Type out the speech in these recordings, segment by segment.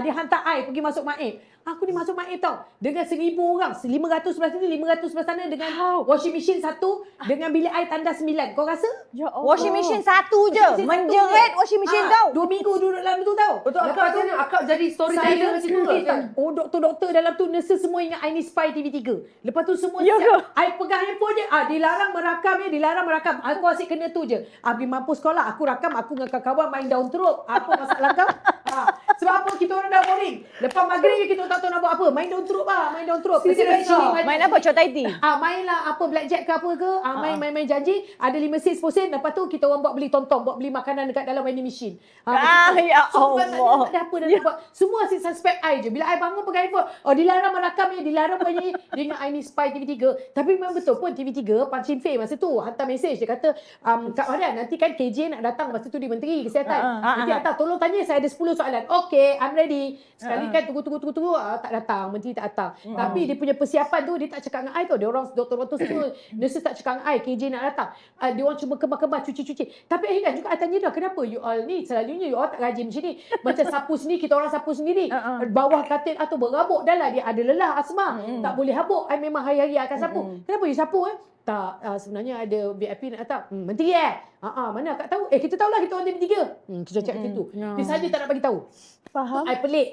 Dia hantar I pergi masuk Maib. Aku ni masuk Maib tau. Dengan 1,000 orang. 500 sebelah sini, 500 sebelah sana. Dengan washing machine satu. Dengan bilik air tanda 9. Kau rasa? Ya Allah. Washing machine satu je. Washing machine Menjerit satu je. washing machine kau. 2 minggu duduk dalam tu tau. Betul, akak macam mana? Akak jadi storyteller macam tu ke? Oh, doktor-doktor dalam tu, nurses semua ingat I ni spy TV3. Lepas tu semua Ya siap. I pegang handphone je. Dilarang merakam ya, dilarang merakam. Aku asyik kena tu je. Pergi mampus sekolah, aku rakam, aku dengan kawan main daun teruk. Apa masalah kau? Sebab apa kita orang dah boring. Lepas maghrib kita tak tahu nak buat apa. Main daun teruk bah, main daun teruk. Main apa? Cotaiti? Mainlah apa blackjack ke apa ke. Main janji. Ada 5 sen. Lepas tu kita orang buat beli tonton, buat beli makanan dekat dalam vending machine. Ya So, Allah. tak ada apa dah buat. Semua asyik suspect I je. Bila I bangun pegang handphone, dilarang merakam ya, dilarang banyak. Dia ingat I ni spy TV3. Tapi memang betul pun TV3, Pan Chin Fei masa tu hantar mesej. Dia kata, Kak Marian, nanti kan KJ nak datang. Masa tu dia Menteri Kesihatan. Nanti datang, tolong tanya saya ada 10 soalan. Okay, I'm ready. Sekali kan tunggu. Tak datang. Menteri tak datang. Tapi dia punya persiapan tu, dia tak cakap dengan I tau. Dia orang doktor-doktor semua, nurses tak cakap dengan I. KJ nak datang. Dia orang cuma kemar-kemar, cuci-cuci. Tapi akhirnya juga I tanya dah, kenapa you all ni, selalunya you all tak rajin macam ni. Macam sapu sendiri, kita orang sapu sendiri. Bawah katil atau berabuk dah lah. Dia ada lelah, asma. Tak boleh habuk. I memang hari-hari akan sapu. Kenapa you sapu Tak, sebenarnya ada VIP nak datang. Menteri mana akak tahu? Kita tahulah kita orang TV3. Kita cakap macam tu. Dia saja tak nak bagi tahu. Faham. I pelik.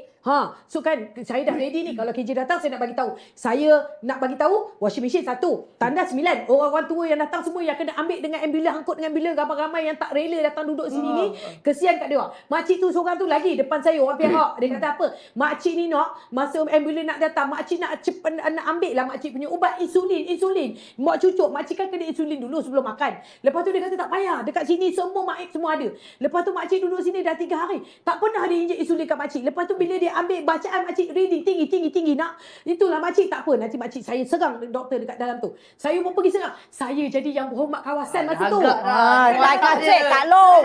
So kan saya dah ready ni. Kalau KJ datang saya nak bagi tahu. Saya nak bagi tahu washing machine satu. Tanda 9. Orang-orang tua yang datang semua yang kena ambil dengan ambulans, angkut dengan ambulans, ramai-ramai yang tak rela datang duduk sini ni. Kesian kat dia orang. Makcik tu seorang tu lagi depan saya orang pihak. Dia kata apa? Makcik ni masa ambulans nak datang, makcik nak ambil lah makcik punya ubat insulin. Mak cucuk, makcik kan kena insulin dulu sebelum makan. Lepas tu dia kata tak payah. Dekat sini semua Maib semua ada. Lepas tu makcik duduk sini dah 3 hari. Tak pernah dia injek insulin kat makcik. Lepas tu bila dia ambil bacaan makcik reading tinggi nak. Itulah makcik tak apa. Nanti makcik saya serang doktor dekat dalam tu. Saya pun pergi serang. Saya jadi yang berhormat kawasan masa tu. Tak kasih, tak long.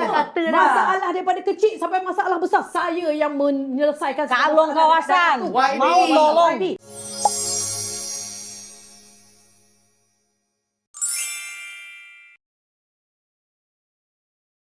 Masalah daripada kecil sampai masalah besar. Saya yang menyelesaikan Kalong kawasan. YB. Mau tolong.